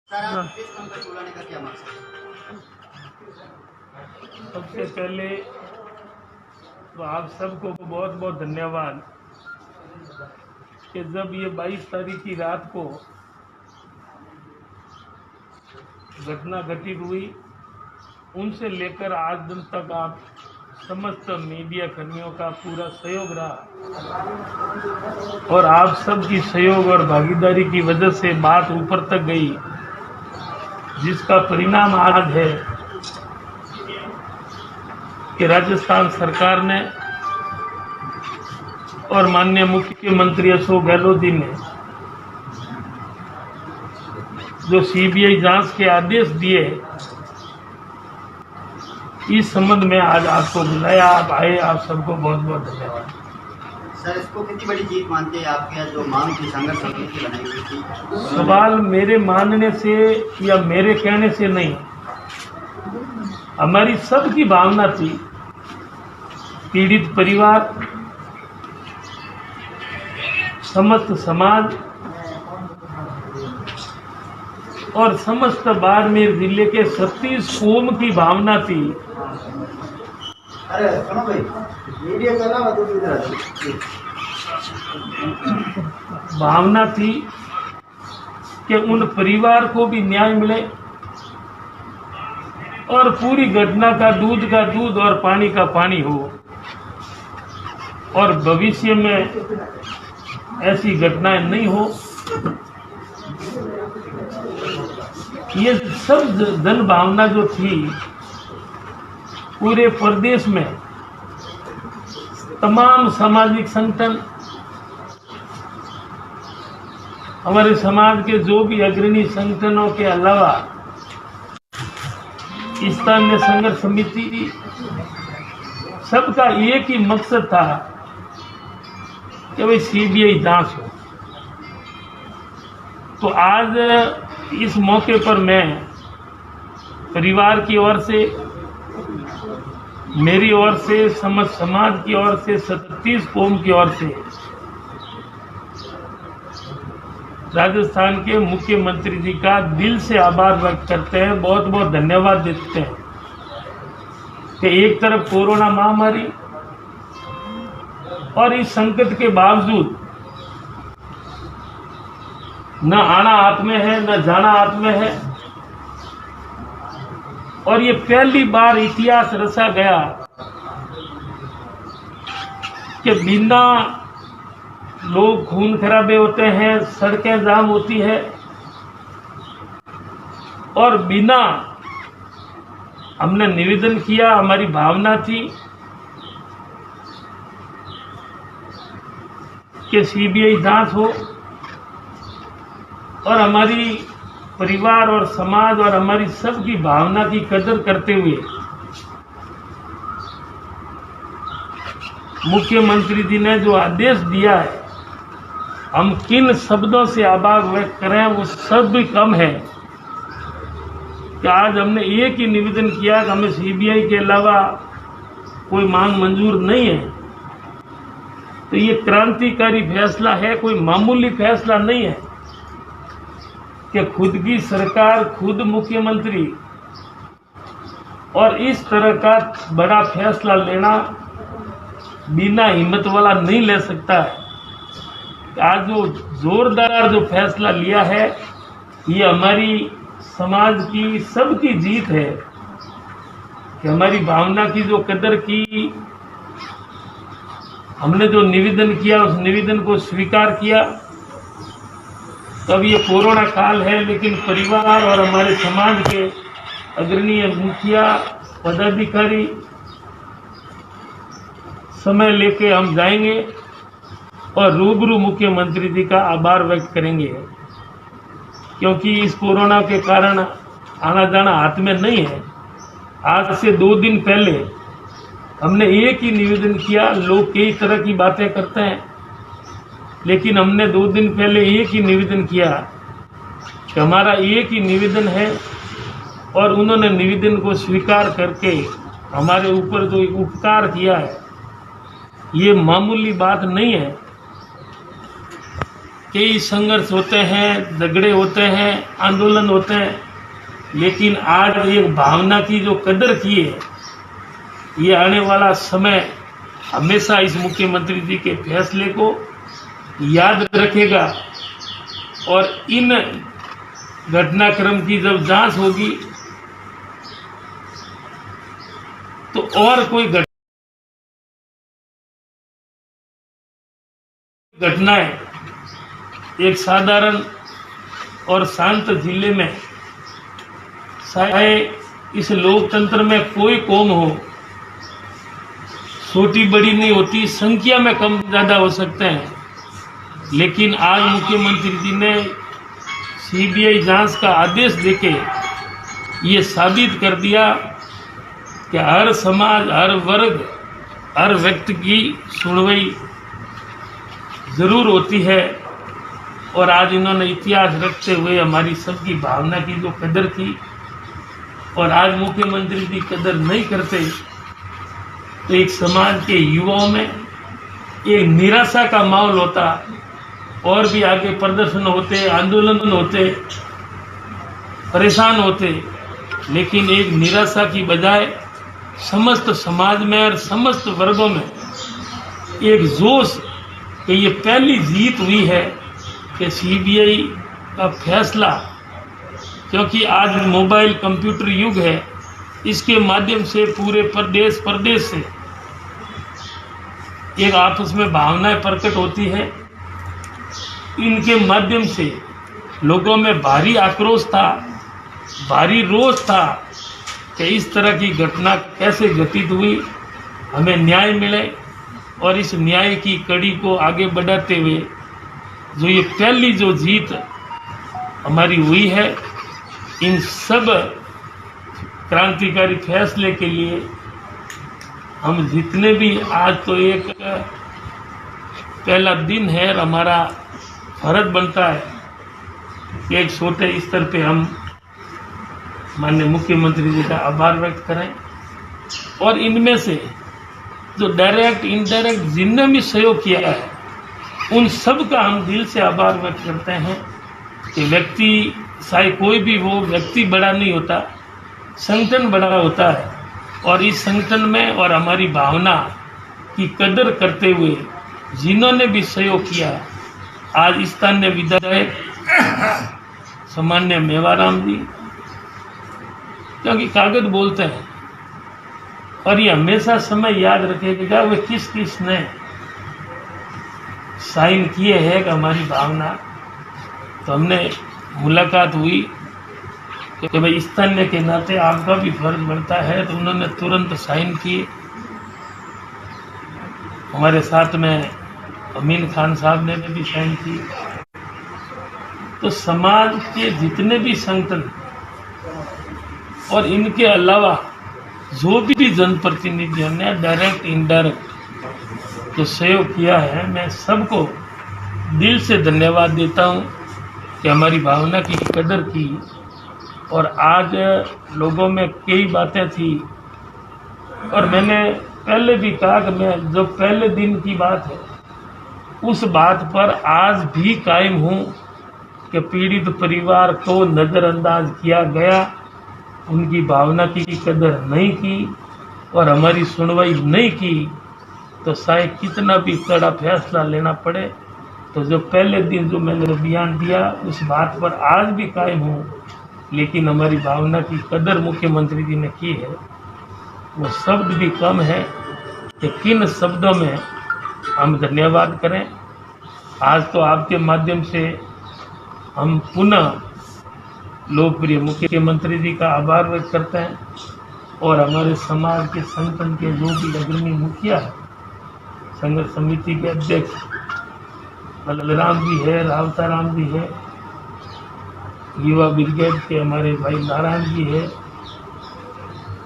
सबसे पहले तो आप सबको बहुत बहुत धन्यवाद कि जब ये 22 तारीख की रात को घटना घटित हुई, उनसे लेकर आज दिन तक आप समस्त मीडिया कर्मियों का पूरा सहयोग रहा और आप सबकी सहयोग और भागीदारी की वजह से बात ऊपर तक गई, जिसका परिणाम आज है कि राजस्थान सरकार ने और माननीय मुख्यमंत्री अशोक गहलोत जी ने जो सीबीआई जांच के आदेश दिए, इस संबंध में आज आपको बुलाया, आप आए, आप सबको बहुत बहुत धन्यवाद। सर, इसको कितनी बड़ी जीत मानते हैं आपके जो मांग की संघर्ष समिति बनाई हुई थी? सवाल मेरे मानने से या मेरे कहने से नहीं, हमारी सबकी भावना थी। पीड़ित परिवार, समस्त समाज और समस्त बाड़मेर जिले के 36 कौम की भावना थी। अरे सुनो भाई, मीडिया चला तो भावना थी कि उन परिवार को भी न्याय मिले और पूरी घटना का दूध और पानी का पानी हो और भविष्य में ऐसी घटनाएं नहीं हो। ये सब जन भावना जो थी, पूरे प्रदेश में तमाम सामाजिक संगठन, हमारे समाज के जो भी अग्रणी संगठनों के अलावा स्थानीय संघर्ष समिति, सबका एक ही मकसद था कि भाई सीबीआई जांच हो। तो आज इस मौके पर मैं परिवार की ओर से, मेरी ओर से, समस्त समाज की ओर से, 36 कौम की ओर से राजस्थान के मुख्यमंत्री जी का दिल से आभार व्यक्त करते हैं, बहुत बहुत धन्यवाद देते हैं कि एक तरफ कोरोना महामारी और इस संकट के बावजूद न आना हाथ में है, न जाना हाथ में है, और ये पहली बार इतिहास रचा गया कि बिना लोग खून खराबे होते हैं, सड़कें जाम होती है और बिना, हमने निवेदन किया, हमारी भावना थी कि सीबीआई जांच हो और हमारी परिवार और समाज और हमारी सबकी भावना की कदर करते हुए मुख्यमंत्री जी ने जो आदेश दिया है, हम किन शब्दों से आभार व्यक्त करें वो सब भी कम है कि आज हमने एक ही निवेदन किया कि हमें सीबीआई के अलावा कोई मांग मंजूर नहीं है। तो ये क्रांतिकारी फैसला है, कोई मामूली फैसला नहीं है कि खुद की सरकार, खुद मुख्यमंत्री और इस तरह का बड़ा फैसला लेना बिना हिम्मत वाला नहीं ले सकता है। आज जो जोरदार जो फैसला लिया है, ये हमारी समाज की सबकी जीत है कि हमारी भावना की जो कदर की, हमने जो निवेदन किया उस निवेदन को स्वीकार किया। तब ये कोरोना काल है, लेकिन परिवार और हमारे समाज के अग्रणीय मुखिया, पदाधिकारी समय लेके हम जाएंगे और रूबरू मुख्यमंत्री जी का आभार व्यक्त करेंगे, क्योंकि इस कोरोना के कारण आना जाना हाथ में नहीं है। आज से 2 दिन पहले हमने एक ही निवेदन किया। लोग कई तरह की बातें करते हैं, लेकिन हमने 2 दिन पहले एक ही निवेदन किया कि हमारा एक ही निवेदन है, और उन्होंने निवेदन को स्वीकार करके हमारे ऊपर जो उपकार किया है, ये मामूली बात नहीं है कई संघर्ष होते हैं, झगड़े होते हैं, आंदोलन होते हैं, लेकिन आज एक भावना की जो कदर की है, ये आने वाला समय हमेशा इस मुख्यमंत्री जी के फैसले को याद रखेगा। और इन घटनाक्रम की जब जांच होगी तो और कोई घटनाएं एक साधारण और शांत जिले में, चाहे इस लोकतंत्र में कोई कौम हो, छोटी बड़ी नहीं होती, संख्या में कम ज़्यादा हो सकते हैं, लेकिन आज मुख्यमंत्री जी ने सीबीआई जांच का आदेश देके ये साबित कर दिया कि हर समाज, हर वर्ग, हर व्यक्ति की सुनवाई जरूर होती है। और आज इन्होंने इतिहास रखते हुए हमारी सबकी भावना की जो कदर की, और आज मुख्यमंत्री जी कदर नहीं करते तो एक समाज के युवाओं में एक निराशा का माहौल होता, और भी आगे प्रदर्शन होते, आंदोलन होते, परेशान होते, लेकिन एक निराशा की बजाय समस्त समाज में और समस्त वर्गों में एक जोश कि ये पहली जीत हुई है कि सीबीआई का फैसला, क्योंकि आज मोबाइल कंप्यूटर युग है, इसके माध्यम से पूरे प्रदेश से एक आपस में भावनाएं प्रकट होती है। इनके माध्यम से लोगों में भारी आक्रोश था, भारी रोष था कि इस तरह की घटना कैसे घटित हुई, हमें न्याय मिले। और इस न्याय की कड़ी को आगे बढ़ाते हुए जो ये पहली जो जीत हमारी हुई है, इन सब क्रांतिकारी फैसले के लिए हम जितने भी, आज तो एक पहला दिन है और हमारा फर्ज बनता है कि एक छोटे स्तर पे हम माननीय मुख्यमंत्री जी का आभार व्यक्त करें। और इनमें से जो डायरेक्ट इनडायरेक्ट जिनने भी सहयोग किया है, उन सब का हम दिल से आभार व्यक्त करते हैं कि व्यक्ति चाहे कोई भी हो, व्यक्ति बड़ा नहीं होता, संगठन बड़ा होता है। और इस संगठन में और हमारी भावना की कदर करते हुए जिन्होंने भी सहयोग किया, आज स्थानीय विधायक सामान्य मेवाराम जी, क्योंकि कागज बोलते हैं और ये हमेशा समय याद रखेगा वे किस किस ने साइन किए हैं कि हमारी भावना। तो हमने मुलाकात हुई कि भाई स्थानीय के नाते आपका भी फर्ज बनता है, तो उन्होंने तुरंत साइन किए। हमारे साथ में अमीन खान साहब ने भी साइन की। तो समाज के जितने भी संगठन और इनके अलावा जो भी जनप्रतिनिधियों ने डायरेक्ट इनडायरेक्ट जो सहयोग किया है, मैं सबको दिल से धन्यवाद देता हूं कि हमारी भावना की कदर की। और आज लोगों में कई बातें थी, और मैंने पहले भी कहा कि मैं जो पहले दिन की बात है उस बात पर आज भी कायम हूँ कि पीड़ित परिवार को नज़रअंदाज किया गया, उनकी भावना की कदर नहीं की और हमारी सुनवाई नहीं की, तो शायद कितना भी कड़ा फैसला लेना पड़े। तो जो पहले दिन जो मैंने बयान दिया उस बात पर आज भी कायम हूँ, लेकिन हमारी भावना की कदर मुख्यमंत्री जी ने की है। वो शब्द भी कम है कि किन शब्दों में हम धन्यवाद करें। आज तो आपके माध्यम से हम पुनः लोकप्रिय मुख्यमंत्री जी का आभार व्यक्त करते हैं, और हमारे समाज के संगठन के जो भी अग्रणी मुखिया है, संघर्ष समिति के अध्यक्ष बलराम जी है, रावताराम जी है, युवा ब्रिगेड के हमारे भाई नारायण जी है,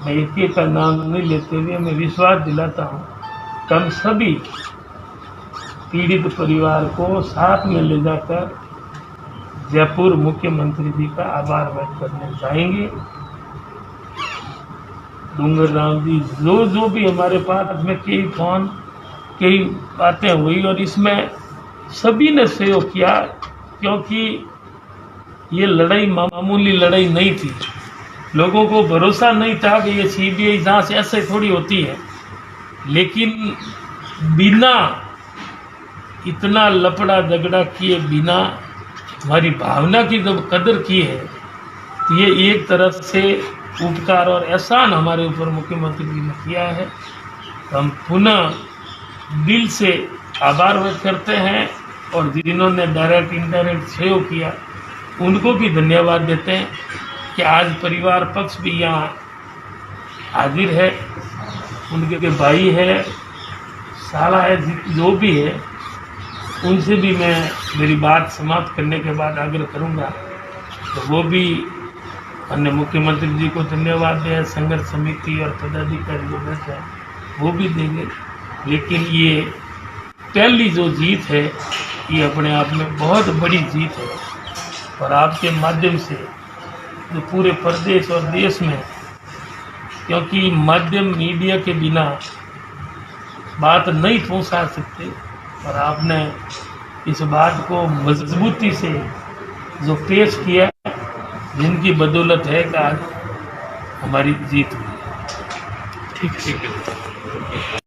मैं एक का नाम नहीं लेते हुए मैं विश्वास दिलाता हूँ कि हम सभी पीड़ित परिवार को साथ में ले जाकर जयपुर मुख्यमंत्री जी का आभार व्यक्त करने जाएंगे। डूंगर राम जी जो भी हमारे पास में कई फोन कई बातें हुई, और इसमें सभी ने सहयोग किया, क्योंकि ये लड़ाई मामूली लड़ाई नहीं थी। लोगों को भरोसा नहीं था कि ये सीबीआई जांच ऐसे थोड़ी होती है, लेकिन बिना इतना लपड़ा झगड़ा किए, बिना हमारी भावना की जब कदर की है, तो ये एक तरफ से उपकार और एहसान हमारे ऊपर मुख्यमंत्री जी ने किया है। हम पुनः दिल से आभार व्यक्त करते हैं, और जिन्होंने डायरेक्ट इनडायरेक्ट सहयोग किया उनको भी धन्यवाद देते हैं कि आज परिवार पक्ष भी यहाँ हाजिर है, उनके भाई है, साला है, जो भी है, उनसे भी मैं मेरी बात समाप्त करने के बाद आग्रह करूँगा तो वो भी अन्य मुख्यमंत्री जी को धन्यवाद दें, संघर्ष समिति और पदाधिकारी जो बैठे हैं वो भी देंगे। लेकिन ये पहली जो जीत है ये अपने आप में बहुत बड़ी जीत है, और आपके माध्यम से जो पूरे प्रदेश और देश में, क्योंकि माध्यम मीडिया के बिना बात नहीं पहुंचा सकते, और आपने इस बात को मजबूती से जो पेश किया, जिनकी बदौलत है कि आज हमारी जीत हुई। ठीक है।